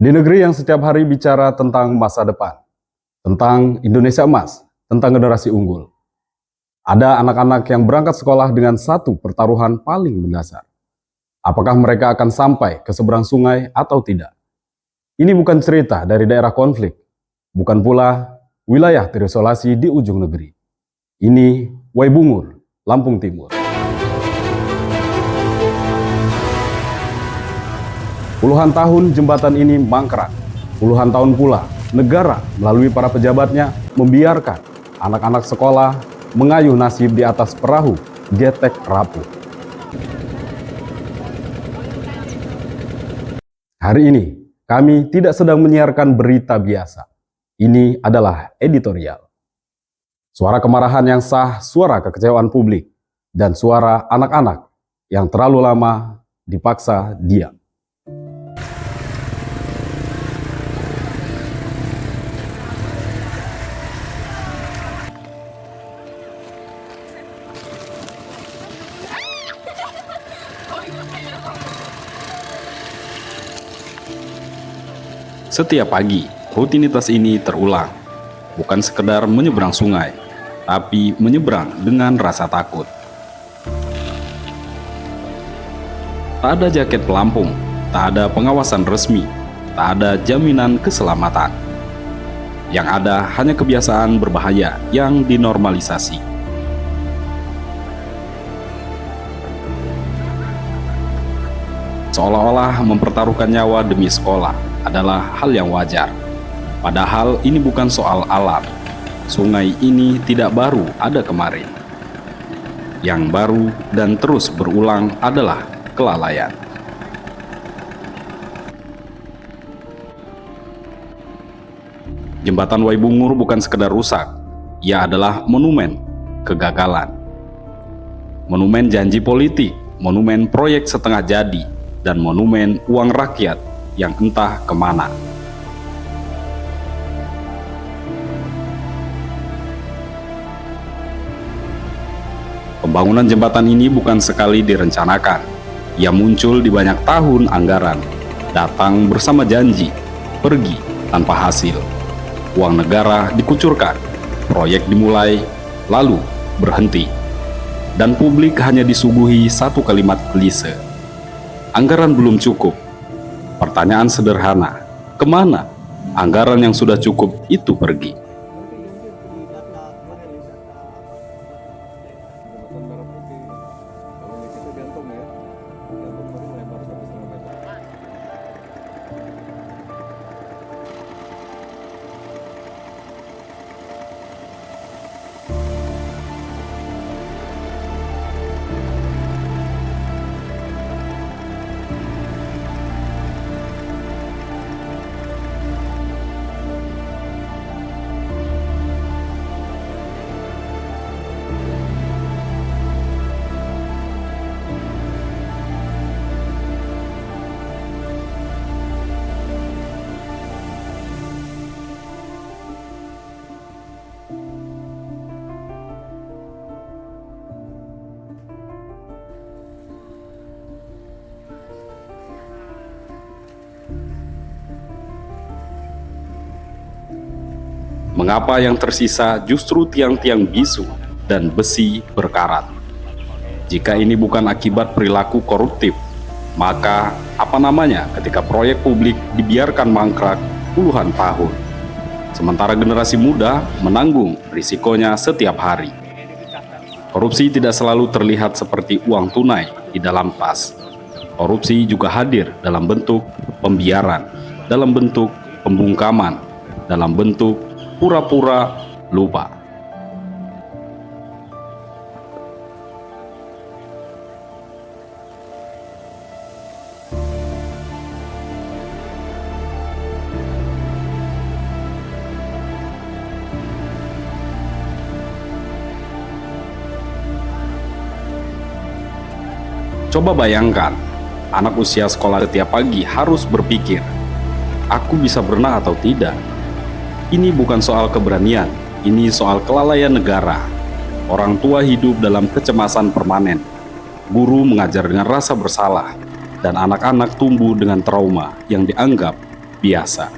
Di negeri yang setiap hari bicara tentang masa depan, tentang Indonesia emas, tentang generasi unggul, ada anak-anak yang berangkat sekolah dengan satu pertaruhan paling mendasar. Apakah mereka akan sampai ke seberang sungai atau tidak? Ini bukan cerita dari daerah konflik, bukan pula wilayah terisolasi di ujung negeri. Ini Waibungur, Lampung Timur. Puluhan tahun jembatan ini mangkrak. Puluhan tahun pula negara melalui para pejabatnya membiarkan anak-anak sekolah mengayuh nasib di atas perahu getek rapuh. Hari ini kami tidak sedang menyiarkan berita biasa. Ini adalah editorial. Suara kemarahan yang sah, suara kekecewaan publik, dan suara anak-anak yang terlalu lama dipaksa diam. Setiap pagi, rutinitas ini terulang. Bukan sekedar menyeberang sungai, tapi menyeberang dengan rasa takut. Tak ada jaket pelampung, tak ada pengawasan resmi, tak ada jaminan keselamatan. Yang ada hanya kebiasaan berbahaya yang dinormalisasi. Seolah-olah mempertaruhkan nyawa demi sekolah adalah hal yang wajar. Padahal ini bukan soal alam. Sungai ini tidak baru ada kemarin. Yang baru dan terus berulang adalah kelalaian. Jembatan Waibungur bukan sekedar rusak, ia adalah monumen kegagalan. Monumen janji politik, monumen proyek setengah jadi, dan monumen uang rakyat yang entah kemana. Pembangunan jembatan ini bukan sekali direncanakan. Ia muncul di banyak tahun anggaran, datang bersama janji, pergi tanpa hasil. Uang negara dikucurkan, proyek dimulai, lalu berhenti. Dan publik hanya disuguhi satu kalimat klise. Anggaran belum cukup. Pertanyaan sederhana, kemana anggaran yang sudah cukup itu pergi? Mengapa yang tersisa justru tiang-tiang bisu dan besi berkarat? Jika ini bukan akibat perilaku koruptif, maka apa namanya ketika proyek publik dibiarkan mangkrak puluhan tahun, sementara generasi muda menanggung risikonya setiap hari? Korupsi tidak selalu terlihat seperti uang tunai di dalam tas. Korupsi juga hadir dalam bentuk pembiaran, dalam bentuk pembungkaman, dalam bentuk pura-pura lupa. Coba bayangkan, anak usia sekolah setiap pagi harus berpikir, aku bisa berenang atau tidak? Ini bukan soal keberanian, ini soal kelalaian negara. Orang tua hidup dalam kecemasan permanen. Guru mengajar dengan rasa bersalah, dan anak-anak tumbuh dengan trauma yang dianggap biasa.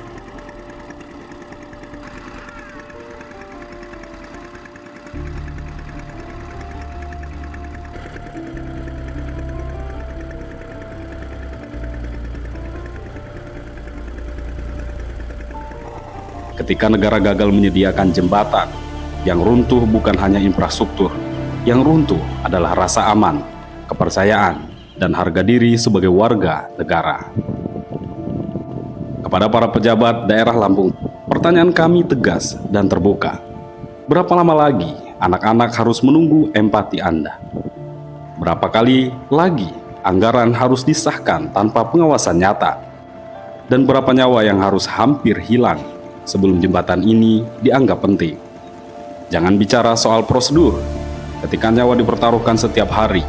Ketika negara gagal menyediakan jembatan, yang runtuh bukan hanya infrastruktur, yang runtuh adalah rasa aman, kepercayaan, dan harga diri sebagai warga negara. Kepada para pejabat daerah Lampung, pertanyaan kami tegas dan terbuka. Berapa lama lagi anak-anak harus menunggu empati Anda? Berapa kali lagi anggaran harus disahkan tanpa pengawasan nyata? Dan berapa nyawa yang harus hampir hilang sebelum jembatan ini dianggap penting? Jangan bicara soal prosedur ketika nyawa dipertaruhkan setiap hari.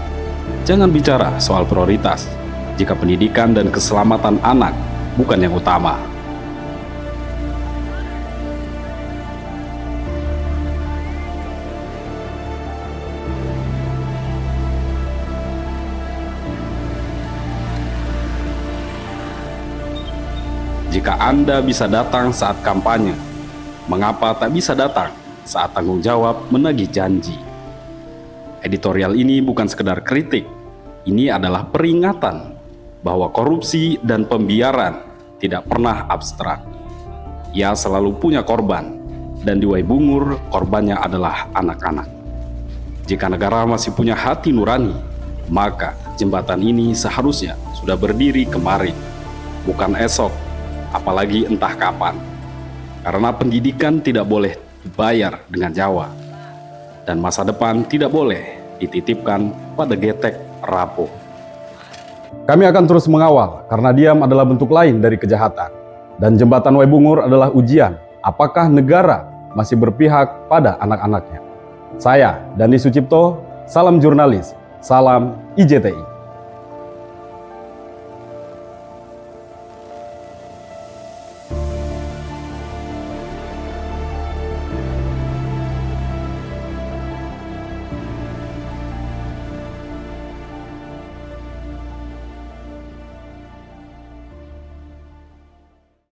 Jangan bicara soal prioritas jika pendidikan dan keselamatan anak bukan yang utama. Jika Anda bisa datang saat kampanye, mengapa tak bisa datang saat tanggung jawab menagih janji? Editorial ini bukan sekedar kritik, ini adalah peringatan bahwa korupsi dan pembiaran tidak pernah abstrak. Ia selalu punya korban, dan di Waibungur korbannya adalah anak-anak. Jika negara masih punya hati nurani, maka jembatan ini seharusnya sudah berdiri kemarin, bukan esok, apalagi entah kapan. Karena pendidikan tidak boleh dibayar dengan nyawa, dan masa depan tidak boleh dititipkan pada getek rapuh. Kami akan terus mengawal karena diam adalah bentuk lain dari kejahatan. Dan jembatan Waibungur adalah ujian apakah negara masih berpihak pada anak-anaknya. Saya, Dani Sucipto, salam jurnalis, salam IJTI.